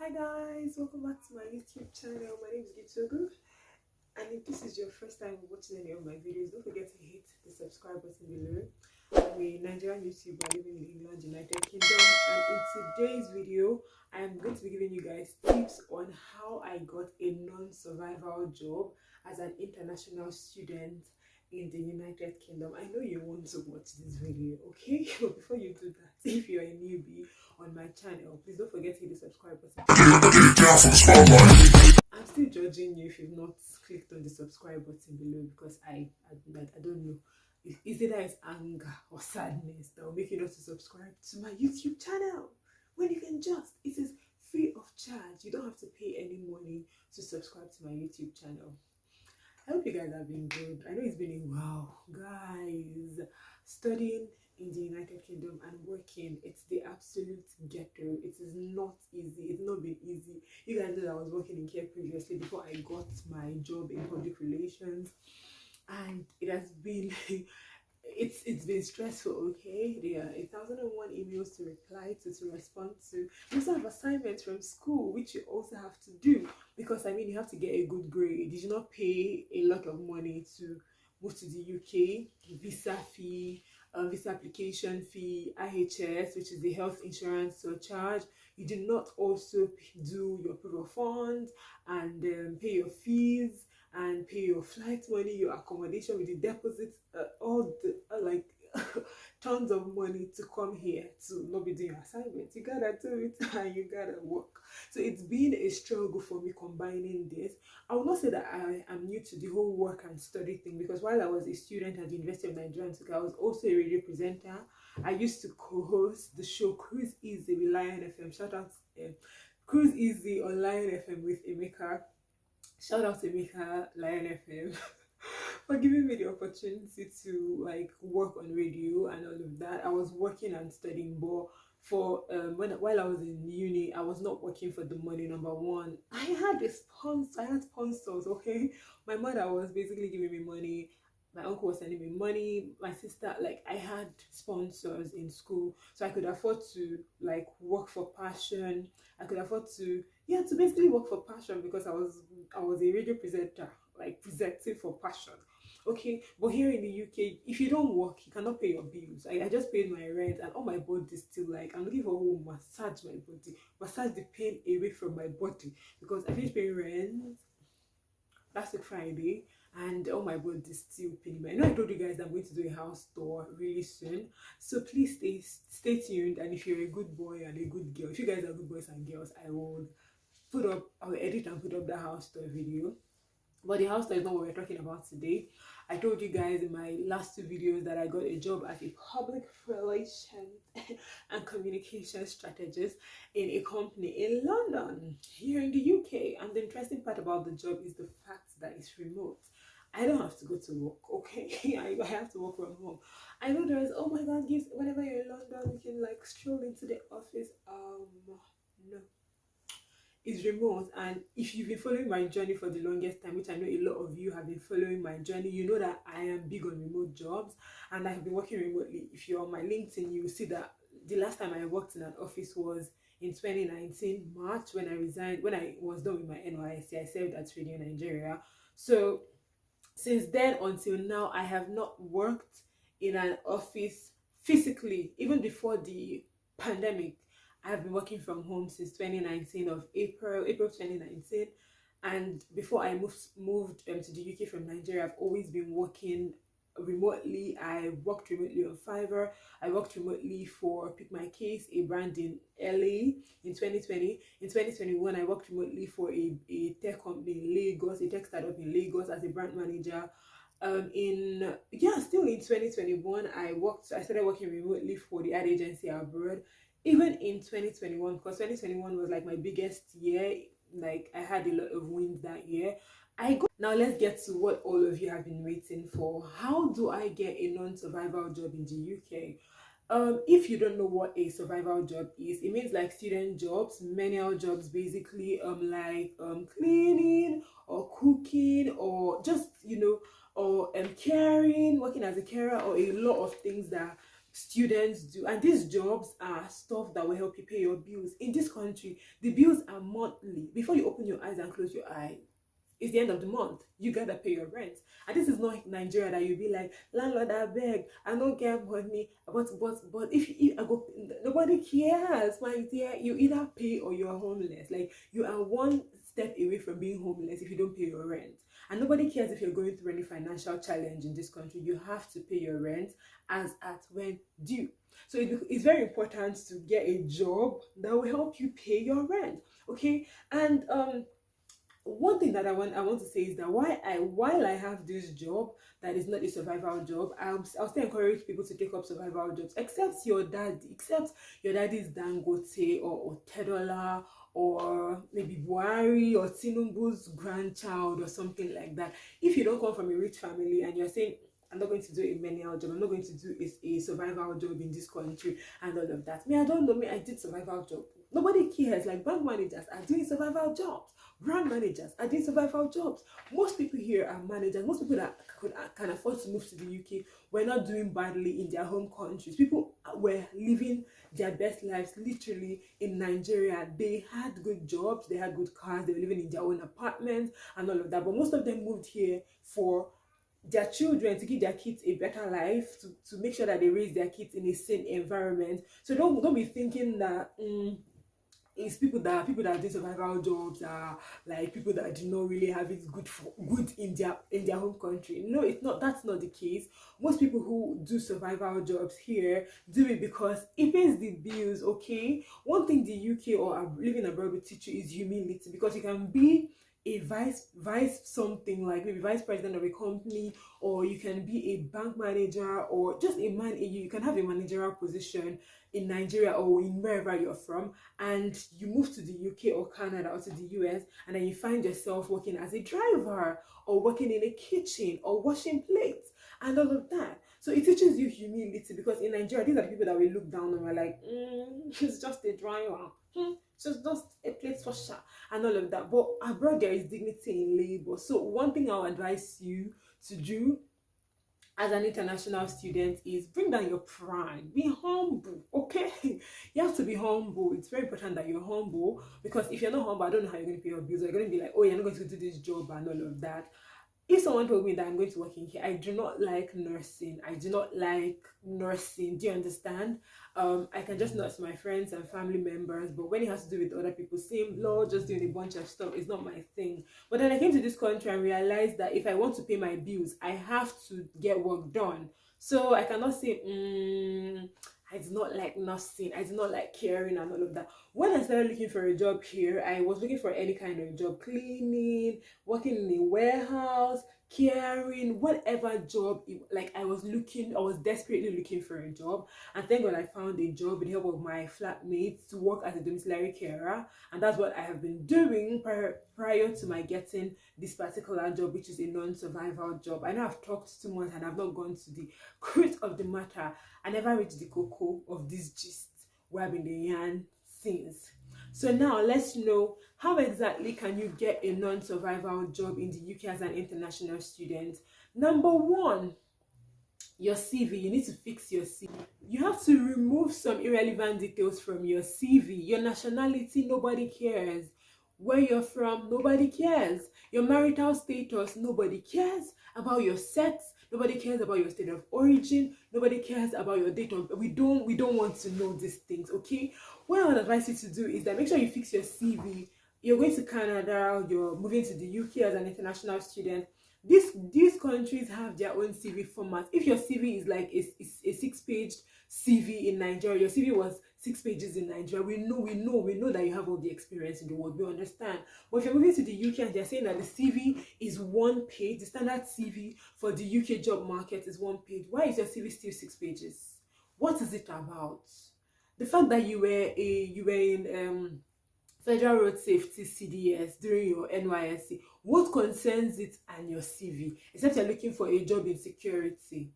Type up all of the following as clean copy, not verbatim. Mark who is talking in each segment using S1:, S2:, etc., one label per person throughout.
S1: Hi guys, welcome back to my YouTube channel. My name is Gitsogu, and if this is your first time watching any of my videos, don't forget to hit the subscribe button below. I'm a Nigerian YouTuber living in England, United Kingdom, and in today's video I am going to be giving you guys tips on how I got a non-survival job as an international student in the United Kingdom. I know you want to watch this video, okay? But before you do that, if you're a newbie on my channel, please don't forget to hit the subscribe button. I'm still judging you if you've not clicked on the subscribe button below, because I don't know. Is it that it's anger or sadness that will make you not to subscribe to my YouTube channel when you can just, it is free of charge. You don't have to pay any money to subscribe to my YouTube channel. I hope you guys have been good. I know it's been a while, guys. Studying in the United Kingdom and working, it's the absolute ghetto. It is not easy. It's not been easy. You guys know that I was working in care previously before I got my job in public relations, and it has been it's been stressful. Okay, there are 1,001 emails to reply to respond to. You also have assignments from school which you also have to do, because I mean you have to get a good grade. You should not pay a lot of money to move to the UK. Visa fee, visa application fee, IHS, which is the health insurance surcharge. You do not also do your proof of funds and pay your fees and pay your flight money, your accommodation with the deposits, all the like tons of money to come here to not be doing assignments. You gotta do it and you gotta work. So it's been a struggle for me combining this. I will not say that I am new to the whole work and study thing, because while I was a student at the University of Nigeria, I was also a radio presenter. I used to co-host the show Cruise Easy with Lion FM. Shout out Cruise Easy on Lion FM with Emeka. Shout out to Emeka, Lion FM, for giving me the opportunity to like work on radio and all of that. I was working and studying, but for while I was in uni, I was not working for the money. Number one, I had sponsors. Okay, my mother was basically giving me money. My uncle was sending me money. My sister, like, I had sponsors in school, so I could afford to like work for passion. I could afford to basically work for passion, because I was a radio presenter, like presenting for passion. Okay, but here in the UK, if you don't work, you cannot pay your bills. I just paid my rent, and all my body still, like, I'm looking for who will massage my body, massage the pain away from my body, because I finished paying rent last week Friday, and all my body is still paining me. I know I told you guys that I'm going to do a house tour really soon, so please stay tuned. And if you're a good boy and a good girl, if you guys are good boys and girls, I'll edit and put up the house tour video. But the house tour is not what we're talking about today. I told you guys in my last two videos that I got a job as a public relations and communication strategist in a company in London, here in the UK. And the interesting part about the job is the fact that it's remote. I don't have to go to work, okay? I have to work from home. I know there's, oh my god, gives whenever you're in London, you can like stroll into the office. No. Is remote. And if you've been following my journey for the longest time, which I know a lot of you have been following my journey, you know that I am big on remote jobs, and I've been working remotely. If you're on my LinkedIn, you will see that the last time I worked in an office was in 2019 March, when I resigned, when I was done with my NYSC. I served at Radio Nigeria. So since then until now, I have not worked in an office physically. Even before the pandemic, I've been working from home since 2019 of April 2019, and before I moved to the UK from Nigeria, I've always been working remotely. I worked remotely on Fiverr. I worked remotely for Pick My Case, a brand in LA in 2020. In 2021, I worked remotely for a tech company in Lagos, a tech startup in Lagos, as a brand manager. Still in 2021, I started working remotely for the ad agency abroad. Even in 2021, because 2021 was like my biggest year, like I had a lot of wins that year. Now let's get to what all of you have been waiting for. How do I get a non-survival job in the UK? If you don't know what a survival job is, it means like student jobs, manual jobs, basically, cleaning or cooking, or just, or caring, working as a carer, or a lot of things that students do. And these jobs are stuff that will help you pay your bills. In this country, the bills are monthly. Before you open your eyes and close your eyes, it's the end of the month. You gotta pay your rent. And this is not Nigeria that you'll be like, landlord, I beg, I don't get money. But if I go, nobody cares, my dear. You either pay or you're homeless. Like, you are one step away from being homeless if you don't pay your rent. And nobody cares if you're going through any financial challenge in this country. You have to pay your rent as at when due. So it's very important to get a job that will help you pay your rent. Okay. And one thing that I want to say is that while I have this job that is not a survival job, I'll still encourage people to take up survival jobs, except your daddy is Dangote or Otedola or maybe Buhari or Tinubu's grandchild or something like that. If you don't come from a rich family and you're saying, I'm not going to do a manual job, I'm not going to do a survival job in this country and all of that. I don't know, I did survival job. Nobody cares. Like, bank managers are doing survival jobs. Brand managers are doing survival jobs. Most people here are managers. Most people that can afford to move to the UK were not doing badly in their home countries. People were living their best lives literally in Nigeria. They had good jobs, they had good cars, they were living in their own apartments and all of that. But most of them moved here for their children, to give their kids a better life, to make sure that they raise their kids in a sane environment. So don't be thinking that it's people that do survival jobs are like people that do not really have it good in their home country. No, it's not. That's not the case. Most people who do survival jobs here do it because it pays the bills. Okay, one thing the UK or living abroad will teach you is humility, because you can be a vice something, like maybe vice president of a company, or you can be a bank manager, or just a man. You can have a managerial position in Nigeria or in wherever you're from, and you move to the UK or Canada or to the US, and then you find yourself working as a driver or working in a kitchen or washing plates and all of that. So it teaches you humility, because in Nigeria, these are the people that we look down on. We're like, she's just a driver. She's just a plate washer and all of that. But abroad, there is dignity in labor. So one thing I'll advise you to do as an international student is bring down your pride. Be humble, okay? You have to be humble. It's very important that you're humble, because if you're not humble, I don't know how you're going to pay your bills. You're going to be like, oh, you're not going to do this job and all of that. If someone told me that I'm going to work in here, I do not like nursing. Do you understand? I can just nurse my friends and family members, but when it has to do with other people, same law, just doing a bunch of stuff, is not my thing. But then I came to this country and realized that if I want to pay my bills, I have to get work done. So I cannot say, I do not like nursing, I do not like caring and all of that. When I started looking for a job here, I was looking for any kind of job: cleaning, working in a warehouse, caring, whatever job. Like, I was desperately looking for a job, and thank God I found a job with the help of my flatmates to work as a domiciliary carer, and that's what I have been doing prior to my getting this particular job, which is a non-survival job. I know I've talked too much and I've not gone to the root of the matter. I never reached the cocoa of this gist where I've been the yarn since. So now let's know, how exactly can you get a non-survival job in the UK as an international student? Number one, your CV. You need to fix your CV. You have to remove some irrelevant details from your CV. Your nationality, nobody cares. Where you're from, nobody cares. Your marital status, nobody cares. About your sex, nobody cares. About your state of origin, nobody cares. About your date of, we don't want to know these things, okay? What I would advise you to do is that make sure you fix your CV. You're going to Canada, you're moving to the UK as an international student. These countries have their own CV format. If your CV is like a 6-page CV in Nigeria, your CV was 6 pages in Nigeria, we know that you have all the experience in the world. We understand. But if you're moving to the UK and they're saying that the CV is 1 page, the standard CV for the UK job market is 1 page, why is your CV still 6 pages? What is it about? The fact that you were in Federal Road Safety CDS during your NYSC, what concerns it and your CV, except you're looking for a job in security?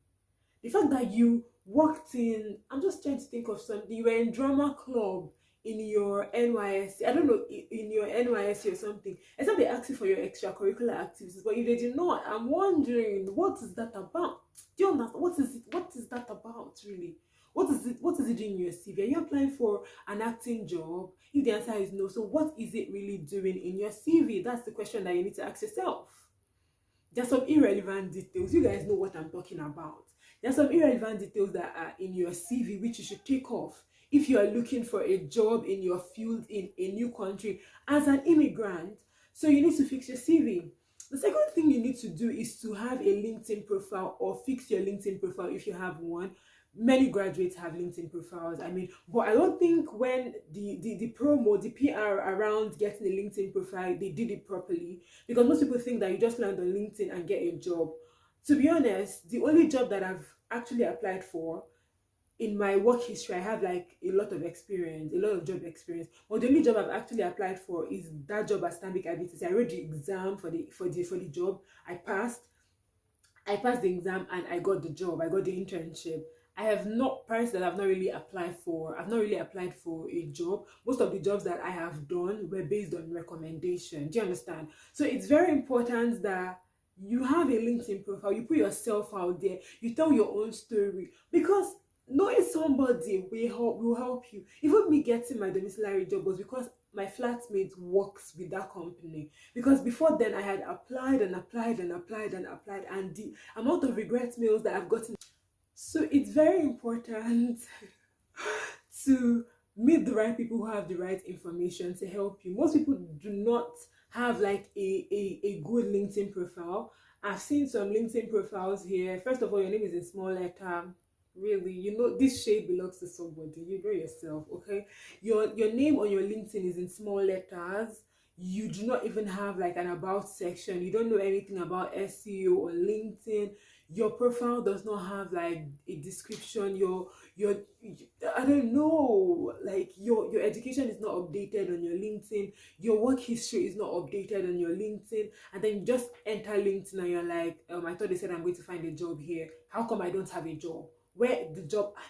S1: The fact that you worked in, I'm just trying to think of something, you were in drama club in your NYSC, I don't know, in your NYSC or something, except they ask you for your extracurricular activities, but if they did not, I'm wondering, what is that about? Do you understand? What is that about, really? What is it doing in your CV? Are you applying for an acting job? If the answer is no, so what is it really doing in your CV? That's the question that you need to ask yourself. There's some irrelevant details. You guys know what I'm talking about. There's some irrelevant details that are in your CV which you should take off if you are looking for a job in your field in a new country as an immigrant. So you need to fix your CV. The second thing you need to do is to have a LinkedIn profile, or fix your LinkedIn profile if you have one. Many graduates have LinkedIn profiles, I mean, but I don't think when the promo, the PR around getting a LinkedIn profile, they did it properly, because most people think that you just land on LinkedIn and get a job. To be honest, the only job that I've actually applied for in my work history, I have like a lot of experience, a lot of job experience. But the only job I've actually applied for is that job at Stanbic IBTC. I wrote the exam for the job. I passed the exam and I got the job. I got the internship. I have not parts that I've not really applied for. I've not really applied for a job. Most of the jobs that I have done were based on recommendation. Do you understand? So it's very important that you have a LinkedIn profile. You put yourself out there. You tell your own story, because knowing somebody will help you. Even me getting my domiciliary job was because my flatmate works with that company. Because before then I had applied and applied and applied and applied, and the amount of regret mails that I've gotten. So it's very important to meet the right people who have the right information to help you. Most people do not have like a good LinkedIn profile. I've seen some LinkedIn profiles here. First of all, your name is in small letter. Really, you know this shade belongs to somebody. You know yourself, okay? Your name on your LinkedIn is in small letters. You do not even have like an about section. You don't know anything about SEO or LinkedIn. Your profile does not have like a description. Your I don't know, like your education is not updated on your LinkedIn. Your work history is not updated on your LinkedIn. And then you just enter LinkedIn and you're like, I thought they said I'm going to find a job here. How come I don't have a job? Where is the job at?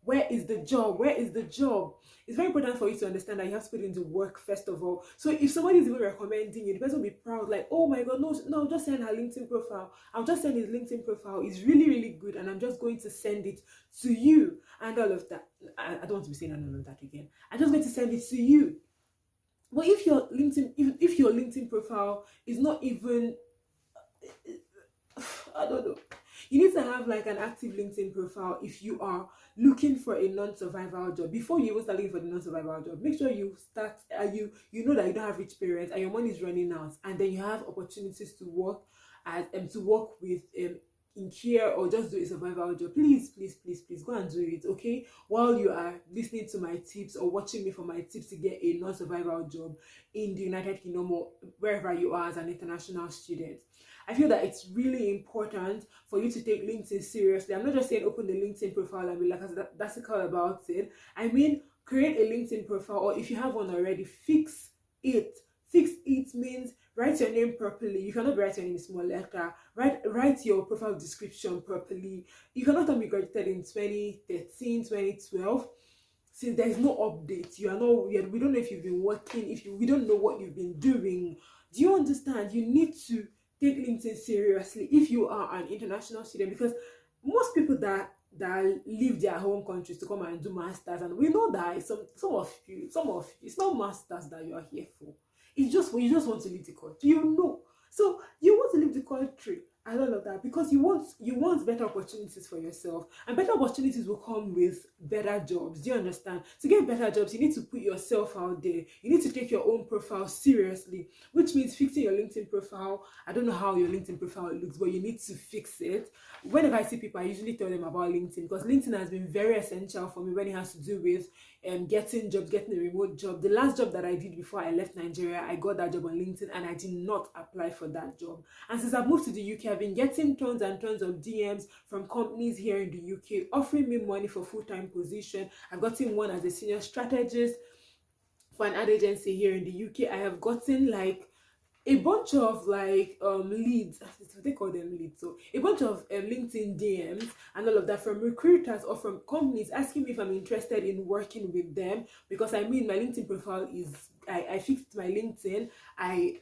S1: Where is the job? Where is the job? It's very important for you to understand that you have to put into work first of all. So if somebody is even recommending you, the person will be proud, like, oh my god, no, just send her LinkedIn profile. I'll just send his LinkedIn profile. It's really, really good, and I'm just going to send it to you and all of that. I don't want to be saying all of that again. I'm just going to send it to you. But if your LinkedIn profile is not even, I don't know. You need to have like an active LinkedIn profile if you are looking for a non-survival job. Before you even start looking for the non-survival job, make sure you start you know that you don't have rich parents and your money is running out, and then you have opportunities to work with in care, or just do a survival job. Please go and do it, okay? While you are listening to my tips or watching me for my tips to get a non-survival job in the United Kingdom or wherever you are as an international student. I feel that it's really important for you to take LinkedIn seriously. I'm not just saying open the LinkedIn profile and be like that's about it. I mean, create a LinkedIn profile, or if you have one already, fix it. Fix it means write your name properly. You cannot write your name in small letter. Write your profile description properly. You cannot tell me you graduated in 2013, 2012. Since there is no update, we don't know if you've been working, we don't know what you've been doing. Do you understand? You need to take LinkedIn seriously if you are an international student, because most people that leave their home countries to come and do masters, and we know that some of you, it's not masters that you are here for. It's just you just want to leave the country, so you want to leave the country and all of that because you want better opportunities for yourself, and better opportunities will come with better jobs. Do you understand? To get better jobs, you need to put yourself out there. You need to take your own profile seriously, which means fixing your LinkedIn profile. I don't know how your LinkedIn profile looks, but you need to fix it. Whenever I see people, I usually tell them about LinkedIn, because LinkedIn has been very essential for me when it has to do with getting jobs, getting a remote job. The last job that I did before I left Nigeria, I got that job on LinkedIn, and I did not apply for that job. And since I've moved to the UK, I've been getting tons and tons of DMs from companies here in the UK offering me money for full-time position. I've gotten one as a senior strategist for an ad agency here in the UK. I have gotten like a bunch of leads, they call them leads, so a bunch of LinkedIn DMs and all of that from recruiters or from companies asking me if I'm interested in working with them, because I mean my LinkedIn profile is, I fixed my LinkedIn. I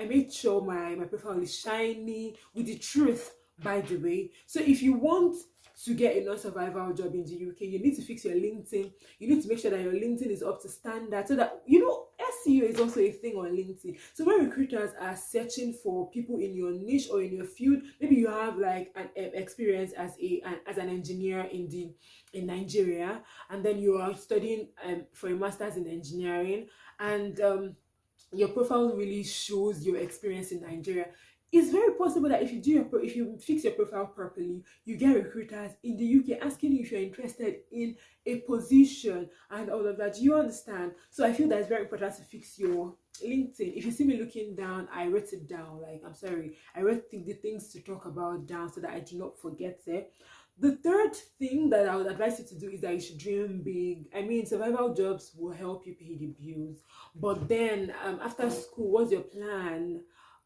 S1: made sure my profile is shiny with the truth, by the way. So if you want to get a non-survival job in the UK. You need to fix your LinkedIn. You need to make sure that your LinkedIn is up to standard, so that, you know, SEO is also a thing on LinkedIn. So when recruiters are searching for people in your niche or in your field, maybe you have like an experience as an engineer in Nigeria, and then you are studying for a master's in engineering, and your profile really shows your experience in Nigeria. It's very possible that if you do if you fix your profile properly, you get recruiters in the UK asking you if you're interested in a position and all of that. You understand? So I feel that it's very important to fix your LinkedIn. If you see me looking down, I wrote it down. Like, I'm sorry, I wrote the things to talk about down so that I do not forget it. The third thing that I would advise you to do is that you should dream big. I mean, survival jobs will help you pay the bills, but then after school, what's your plan?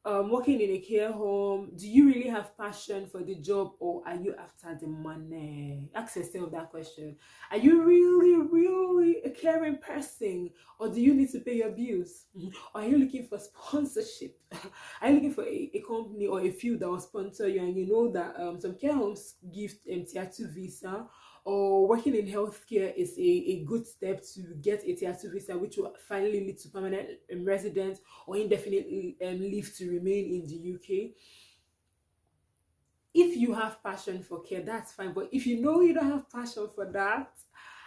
S1: Working in a care home, do you really have passion for the job, or are you after the money? Ask yourself that question. Are you really a caring person, or do you need to pay your bills? Or are you looking for sponsorship? Are you looking for a company or a field that will sponsor you, and you know that some care homes give tier 2 visa, or working in healthcare is a good step to get a tier 2 visa, which will finally lead to permanent residence or indefinite leave to remain in the UK. If you have passion for care, that's fine. But if you know you don't have passion for that,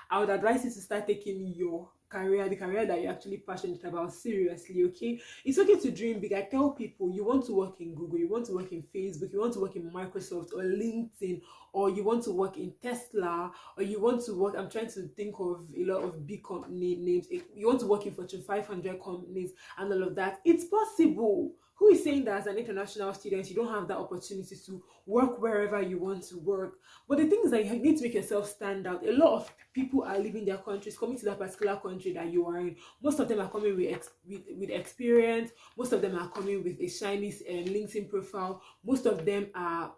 S1: I would advise you to start taking your career, the career that you're actually passionate about, seriously. Okay, it's okay to dream big. I tell people, you want to work in Google, you want to work in Facebook, you want to work in Microsoft or LinkedIn, or you want to work in Tesla, or you want to work, I'm trying to think of a lot of big company names, you want to work in Fortune 500 companies and all of that. It's possible. Who is saying that as an international student you don't have that opportunity to work wherever you want to work? But the thing is that you need to make yourself stand out. A lot of people are leaving their countries, coming to that particular country that you are in. Most of them are coming with experience. Most of them are coming with a shiny LinkedIn profile. Most of them are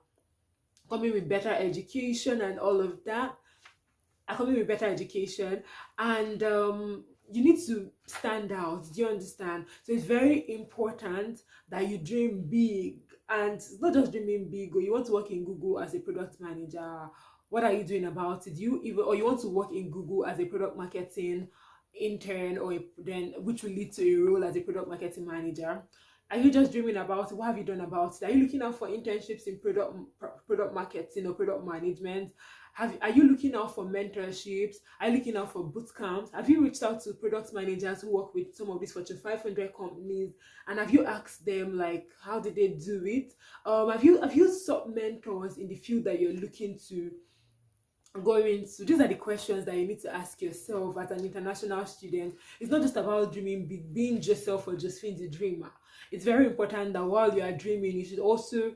S1: coming with better education and all of that. Are coming with better education, and you need to stand out. Do you understand? So it's very important that you dream big, and it's not just dreaming big. Or you want to work in Google as a product manager, what are you doing about it? Or you want to work in Google as a product marketing intern, or then which will lead to a role as a product marketing manager. Are you just dreaming about it? What have you done about it? Are you looking out for internships in product marketing or product management? Are you looking out for mentorships? Are you looking out for boot camps? Have you reached out to product managers who work with some of these Fortune 500 companies, and have you asked them, like, how did they do it? Have you sought mentors in the field that you're looking to go into? These are the questions that you need to ask yourself as an international student. It's not just about dreaming big, being yourself or Josephine the dreamer. It's very important that while you are dreaming, you should also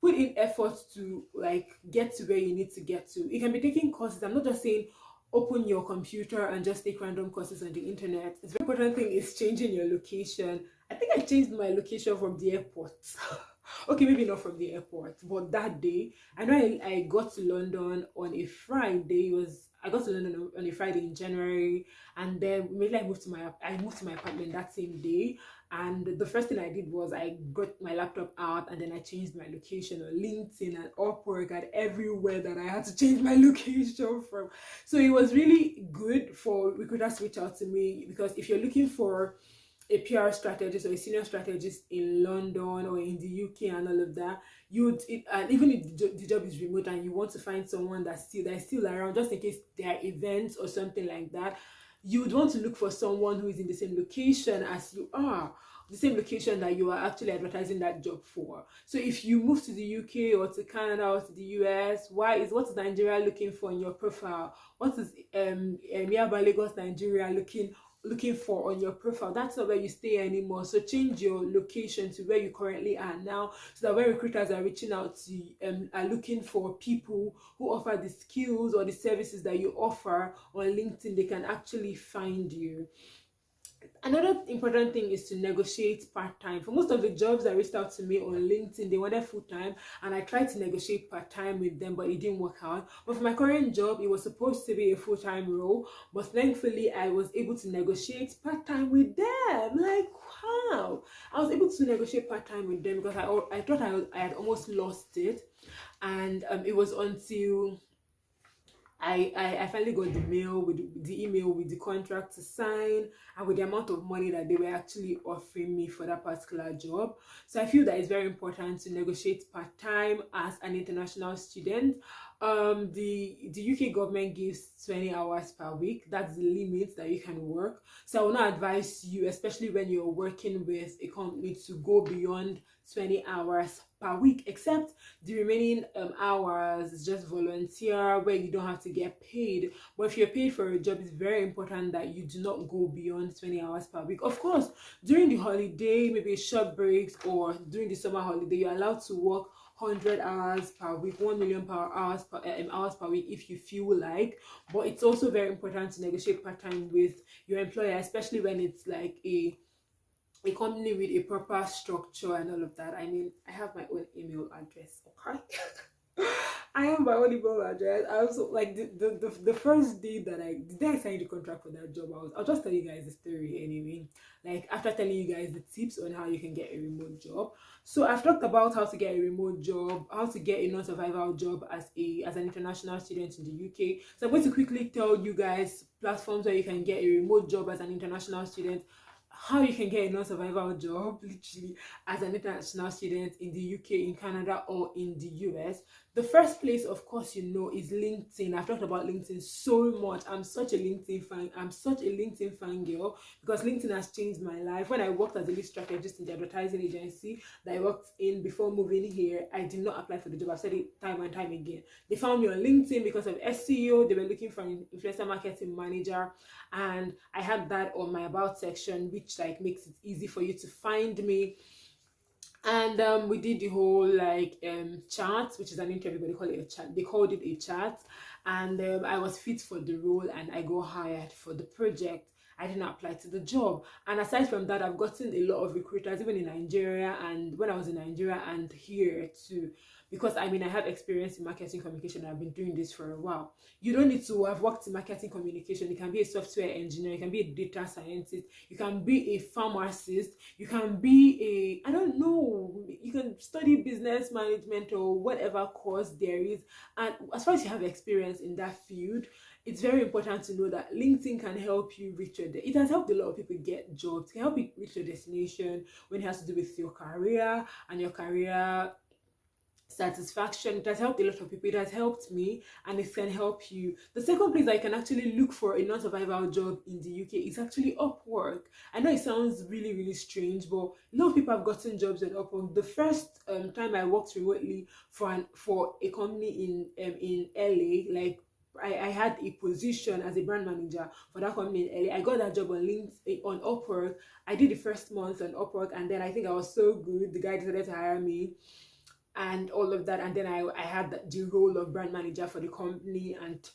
S1: put in effort to like get to where you need to get to. You can be taking courses. I'm not just saying open your computer and just take random courses on the internet. It's very important thing is changing your location. I think I changed my location from the airport. Okay, maybe not from the airport, but that day I know I got to London on a Friday. I got to London on a Friday in January, and then maybe I moved to my apartment that same day. And the first thing I did was I got my laptop out, and then I changed my location on LinkedIn and Upwork and everywhere that I had to change my location from. So it was really good for recruiters to reach out to me, because if you're looking for a PR strategist or a senior strategist in London or in the UK and all of that, and even if the job is remote and you want to find someone that's still around, just in case there are events or something like that, you would want to look for someone who is in the same location as you are, the same location that you are actually advertising that job for. So if you move to the UK or to Canada or to the US, what is Nigeria looking for in your profile? What is Yaba Lagos Nigeria looking for on your profile? That's not where you stay anymore. So change your location to where you currently are now, so that when recruiters are reaching out to you, are looking for people who offer the skills or the services that you offer on LinkedIn, they can actually find you. Another important thing is to negotiate part-time. For most of the jobs that reached out to me on LinkedIn, they wanted full-time, and I tried to negotiate part-time with them, but it didn't work out. But for my current job, it was supposed to be a full-time role, but thankfully I was able to negotiate part-time with them. Like, wow, I was able to negotiate part-time with them, because I thought I had almost lost it. And it was until I finally got the mail with the email with the contract to sign and with the amount of money that they were actually offering me for that particular job. So I feel that it's very important to negotiate part-time as an international student. The UK government gives 20 hours per week. That's the limit that you can work. So I will not advise you, especially when you're working with a company, to go beyond 20 hours per week, except the remaining hours is just volunteer where you don't have to get paid. But if you're paid for a job, it's very important that you do not go beyond 20 hours per week. Of course, during the holiday, maybe short breaks, or during the summer holiday, you're allowed to work 100 hours per week, 1 million hours per week if you feel like. But it's also very important to negotiate part-time with your employer, especially when it's like a company with a proper structure and all of that. I mean, I have my own email address, okay? I have my own email address. I also like the first day that the day I signed the contract for that job, I'll just tell you guys the story anyway. Like, after telling you guys the tips on how you can get a remote job. So I've talked about how to get a remote job, how to get a non-survival job as an international student in the UK. So I'm going to quickly tell you guys platforms where you can get a remote job as an international student, how you can get a non-survival job literally as an international student in the UK, in Canada, or in the US. The first place, of course, is LinkedIn. I've talked about LinkedIn so much. I'm such a LinkedIn fan girl, because LinkedIn has changed my life. When I worked as a lead strategist in the advertising agency that I worked in before moving here, I did not apply for the job. I've said it time and time again. They found me on LinkedIn because of SEO. They were looking for an influencer marketing manager, and I had that on my about section, which like makes it easy for you to find me. And we did the whole chat, which is an interview, but they called it a chat. And I was fit for the role and I got hired for the project. I didn't apply to the job. And aside from that, I've gotten a lot of recruiters, even in Nigeria, and when I was in Nigeria and here too, because I mean, I have experience in marketing communication. I've been doing this for a while. You don't need to have worked in marketing communication. You can be a software engineer, you can be a data scientist, you can be a pharmacist, you can be I don't know, you can study business management or whatever course there is. And as far as you have experience in that field, it's very important to know that LinkedIn can help you reach it has helped a lot of people get jobs. It can help you reach your destination when it has to do with your career and your career satisfaction. It has helped a lot of people. It has helped me, and it can help you. The second place that you can actually look for a non-survival job in the UK is actually Upwork. I know it sounds really, really strange, but a lot of people have gotten jobs on Upwork. The first time I worked remotely for a company in LA, like I had a position as a brand manager for that company in LA. I got that job on Upwork. I did the first month on Upwork, and then I think I was so good, the guy decided to hire me and all of that. And then I had the role of brand manager for the company, and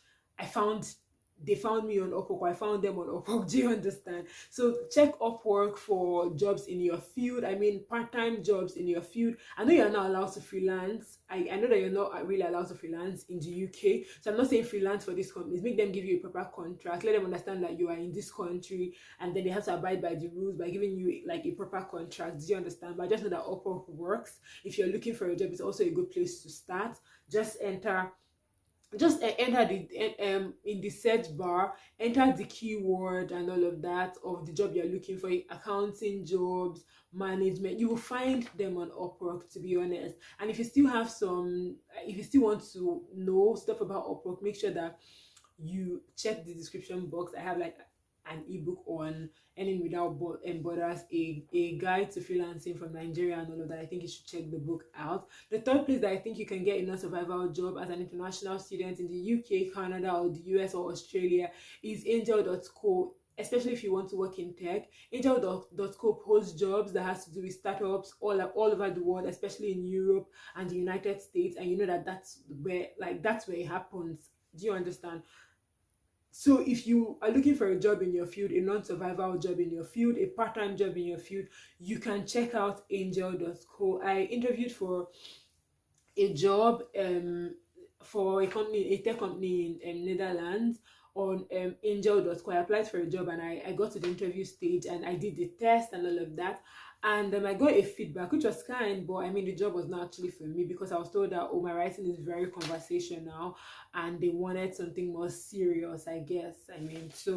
S1: they found me on Upwork, or I found them on Upwork. Do you understand? So check Upwork for jobs in your field. I mean, part-time jobs in your field. I know you're not allowed to freelance. I know that you're not really allowed to freelance in the UK. So I'm not saying freelance for these companies. Make them give you a proper contract. Let them understand that you are in this country, and then they have to abide by the rules by giving you like a proper contract. Do you understand? But I just know that Upwork works. If you're looking for a job, it's also a good place to start. Just enter the in the search bar, enter the keyword and all of that of the job you're looking for. Accounting jobs, management, you will find them on Upwork, to be honest. And if you still want to know stuff about Upwork, make sure that you check the description box. I have like an ebook on Earning Without Borders, a guide to freelancing from Nigeria and all of that. I think you should check the book out. The third place that I think you can get a non-survival job as an international student in the UK, Canada, or the US or Australia is angel.co. Especially if you want to work in tech. Angel.co posts jobs that has to do with startups all over the world, especially in Europe and the United States. And you know that's where it happens. Do you understand? So if you are looking for a job in your field, a non-survival job in your field, a part-time job in your field, you can check out angel.co. I interviewed for a job for a tech company in Netherlands on angel.co. I applied for a job and I got to the interview stage and I did the test and all of that. And I got a feedback, which was kind, but I mean, the job was not actually for me because I was told that, oh, my writing is very conversational and they wanted something more serious, I guess. I mean, so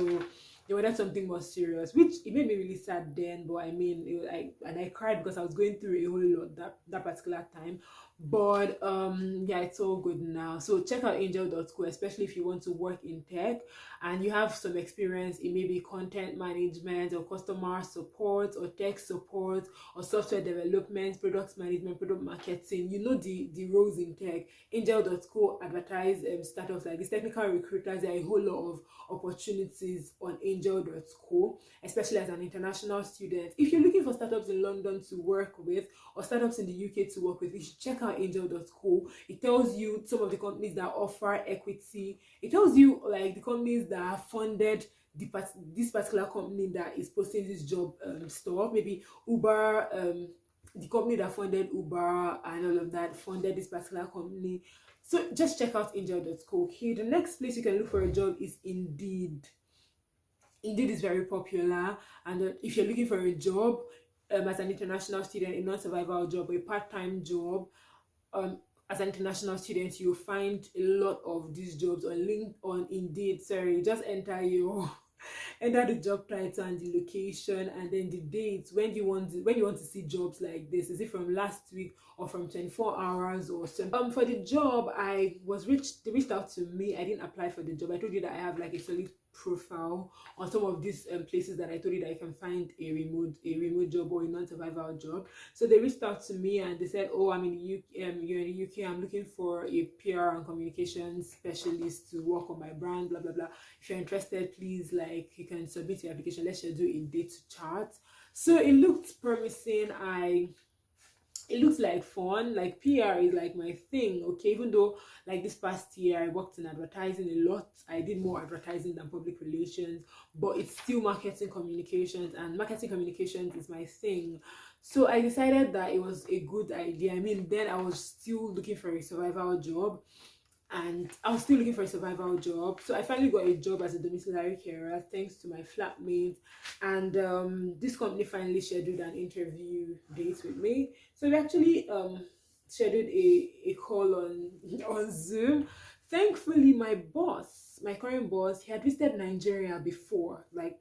S1: they wanted something more serious, which it made me really sad then. But I mean, I cried because I was going through a whole lot that particular time. But yeah, it's all good now. So check out angel.co, especially if you want to work in tech and you have some experience in maybe content management or customer support or tech support or software development, product management, product marketing. You know the roles in tech. Angel.co advertise startups like this. Technical recruiters, there are a whole lot of opportunities on angel.co, especially as an international student. If you're looking for startups in London to work with or startups in the UK to work with, you should check out angel.co. It tells you some of the companies that offer equity. It tells you like the companies that are funded this particular company that is posting this job stuff. Maybe Uber, the company that funded Uber and all of that funded this particular company. So just check out angel.co. Okay, the next place you can look for a job is Indeed. Indeed is very popular, and if you're looking for a job as an international student, a non-survival job or a part-time job, as an international student, you'll find a lot of these jobs on Indeed. Sorry, just enter the job title and the location and then the dates when you want to see jobs like this. Is it from last week or from 24 hours or something? For the job, they reached out to me. I didn't apply for the job. I told you that I have like a solid profile on some of these places that I told you that I can find a remote job or a non-survival job. So they reached out to me and they said, oh, I'm in the UK, you're in the UK, I'm looking for a PR and communications specialist to work on my brand, blah blah blah. If you're interested, please, like, you can submit your application. Let's schedule a date to chat. So it looked promising. It looks like fun. Like, PR is like my thing, okay? Even though like this past year I worked in advertising a lot, I did more advertising than public relations, but it's still marketing communications, and marketing communications is my thing. So I decided that it was a good idea. I mean, then I was still looking for a survival job, so I finally got a job as a domiciliary carer thanks to my flatmate, and this company finally scheduled an interview date with me. So we actually scheduled a call on Zoom. Thankfully, my current boss, he had visited Nigeria before, like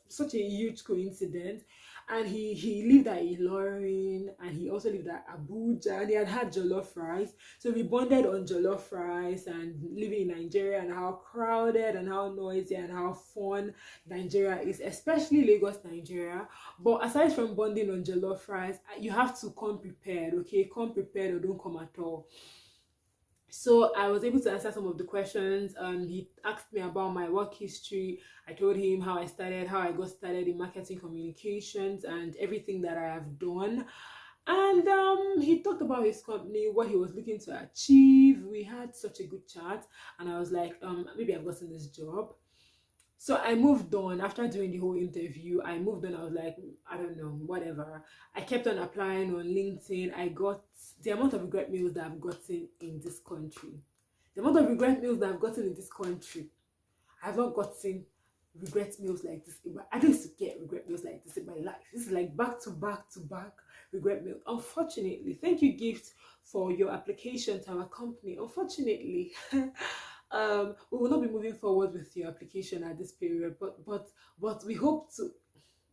S1: such a huge coincidence. And he lived at Ilorin, and he also lived at Abuja, and he had jollof rice. So we bonded on jollof rice and living in Nigeria and how crowded and how noisy and how fun Nigeria is, especially Lagos, Nigeria. But aside from bonding on jollof rice, you have to come prepared, okay? Come prepared or don't come at all. So I was able to answer some of the questions. He asked me about my work history. I told him how I got started in marketing communications and everything that I have done. And he talked about his company, what he was looking to achieve. We had such a good chat, and I was like, maybe I've gotten this job. So I moved on. After doing the whole interview, I moved on. I was like, I don't know, whatever. I kept on applying on LinkedIn. I got the amount of regret mails that I've gotten in this country. The amount of regret mails that I've gotten in this country. I have not gotten regret mails like this. I don't used to get regret mails like this in my life. This is like back to back regret mail. Unfortunately, thank you, Gift, for your application to our company. Unfortunately, we will not be moving forward with your application at this period, but we hope to,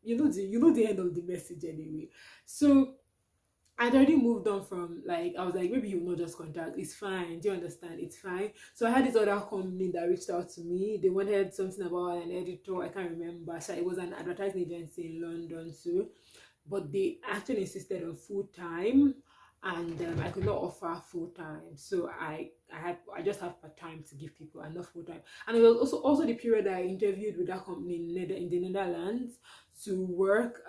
S1: you know the end of the message anyway. So I'd already moved on from, like, I was like, maybe you will not just contact, it's fine, do you understand, it's fine. So I had this other company that reached out to me. They wanted something about an editor, I can't remember. So it was an advertising agency in London too, but they actually insisted on full-time, and I could not offer full-time. So I just have part-time to give people, and not full-time. And it was also the period that I interviewed with that company in the Netherlands to work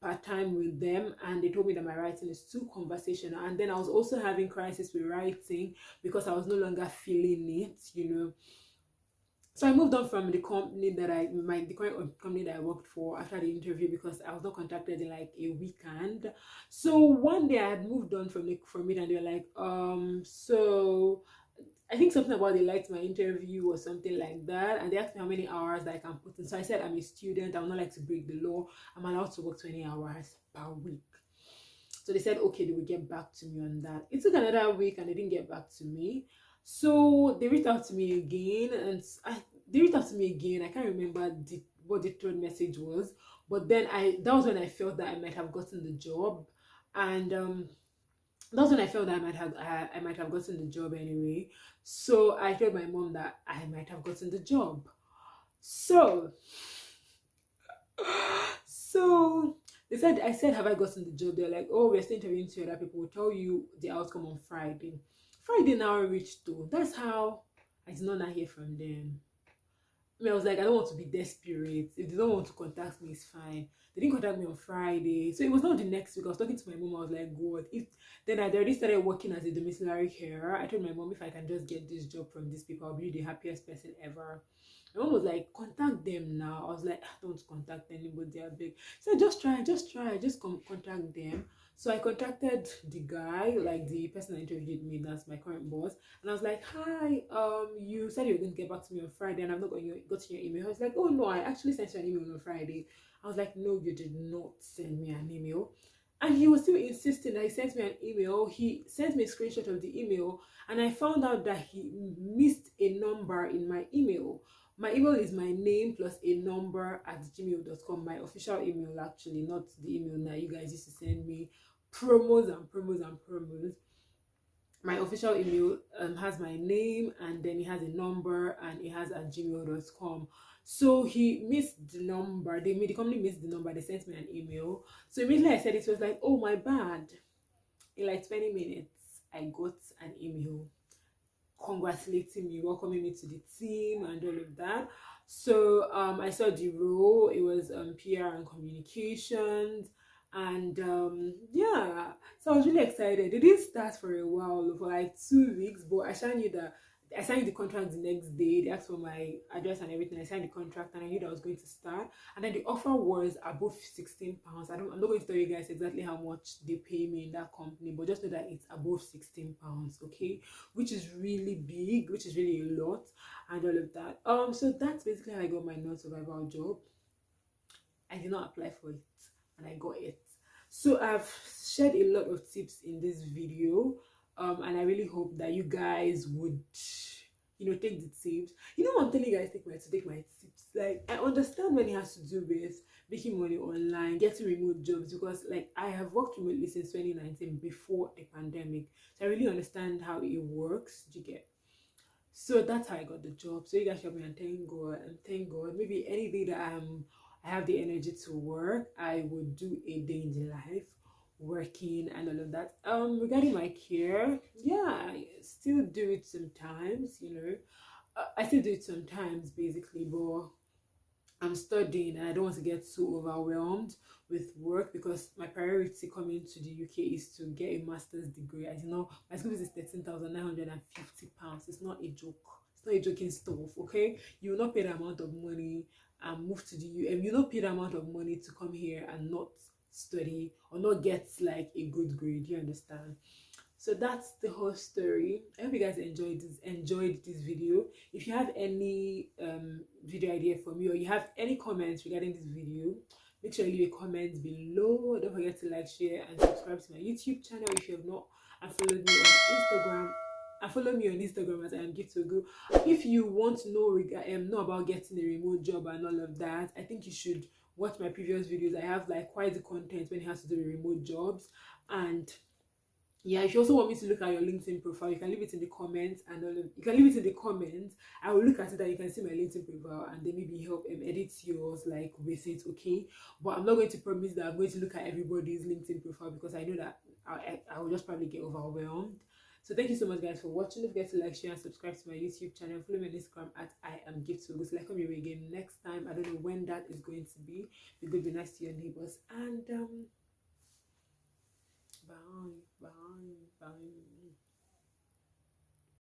S1: part-time with them, and they told me that my writing is too conversational. And then I was also having crisis with writing because I was no longer feeling it. So I moved on from the company the current company that I worked for after the interview, because I was not contacted in like a weekend. So one day I had moved on from it, and they were like, so I think something about they liked my interview or something like that, and they asked me how many hours that I can put in. So I said I'm a student. I would not like to break the law. I'm allowed to work 20 hours per week. So they said okay, they would get back to me on that. It took another week and they didn't get back to me. So they reached out to me again, and they reached out to me again. I can't remember what the third message was, but then that was when I felt that I might have gotten the job, and that's when I felt that I might have gotten the job anyway. So I told my mom that I might have gotten the job. So so I said, have I gotten the job? They're like, oh, we're still interviewing two other people. We'll tell you the outcome on Friday. Friday now reached though. That's how I did not hear from them. I mean, I was like, I don't want to be desperate. If they don't want to contact me, it's fine. They didn't contact me on Friday. So it was not the next week. I was talking to my mom. I was like, God, if then I'd already started working as a domiciliary carer. I told my mom, if I can just get this job from these people, I'll be the happiest person ever. My mom was like, contact them now. I was like, don't contact anybody, they're big. So just try, just contact them. So I contacted the guy, like the person that interviewed me, that's my current boss, and I was like, hi, you said you were going to get back to me on Friday, and I've not got your email. I was like, oh no, I actually sent you an email on Friday. I was like, no, you did not send me an email. And he was still insisting that he sent me an email. He sent me a screenshot of the email, and I found out that he missed a number in my email. My email is my name plus a number at gmail.com. My official email, actually, not the email that you guys used to send me promos and promos and promos. My official email has my name, and then it has a number, and it has at gmail.com. So he missed the number. The company missed the number. They sent me an email. So immediately I said it, was like, oh, my bad. In like 20 minutes, I got an email congratulating me, welcoming me to the team and all of that. So I saw the role. It was PR and communications, and yeah, so I was really excited. It didn't start for a while, for like 2 weeks, but I knew that I signed the contract the next day. They asked for my address and everything. I signed the contract and I knew that I was going to start. And then the offer was above £16. I'm not going to tell you guys exactly how much they pay me in that company, but just know that it's above £16, okay? Which is really big, which is really a lot, and all of that. So that's basically how I got my non-survival job. I did not apply for it, and I got it. So I've shared a lot of tips in this video. And I really hope that you guys would, take the tips. I'm telling you guys, take my tips. Like, I understand when it has to do with making money online, getting remote jobs, because like I have worked remotely since 2019 before the pandemic. So I really understand how it works. Do you get? So that's how I got the job. So you guys help me, and thank God. Maybe any day that I have the energy to work, I would do a day in the life, working and all of that. Regarding my care, yeah, I still do it sometimes. I still do it sometimes, basically, but I'm studying and I don't want to get too overwhelmed with work, because my priority coming to the UK is to get a master's degree. As you know, my school fees is £13,950. It's not a joke. It's not a joking stuff, okay? You will not pay the amount of money and move to the UK, and you will not pay the amount of money to come here and not study or not get like a good grade. You understand? So that's the whole story. I hope you guys enjoyed this video. If you have any video idea for me, or you have any comments regarding this video, make sure you leave a comment below. Don't forget to like, share, and subscribe to my YouTube channel if you have not, and follow me on Instagram. And follow me on Instagram as I am Gift to Go. If you want to know about getting a remote job and all of that, I think you should watch my previous videos. I have like quite the content when it has to do with remote jobs. And yeah, if you also want me to look at your LinkedIn profile, you can leave it in the comments, and you can leave it in the comments. I will look at it and you can see my LinkedIn profile, and then maybe help edit yours like with it, okay? But I'm not going to promise that I'm going to look at everybody's LinkedIn profile, because I know that I will just probably get overwhelmed. So thank you so much, guys, for watching. Don't forget to like, share, and subscribe to my YouTube channel. Follow me on Instagram at I am Gift to Go. So come here again next time. I don't know when that is going to be. Be good, be nice to your neighbors, and bye.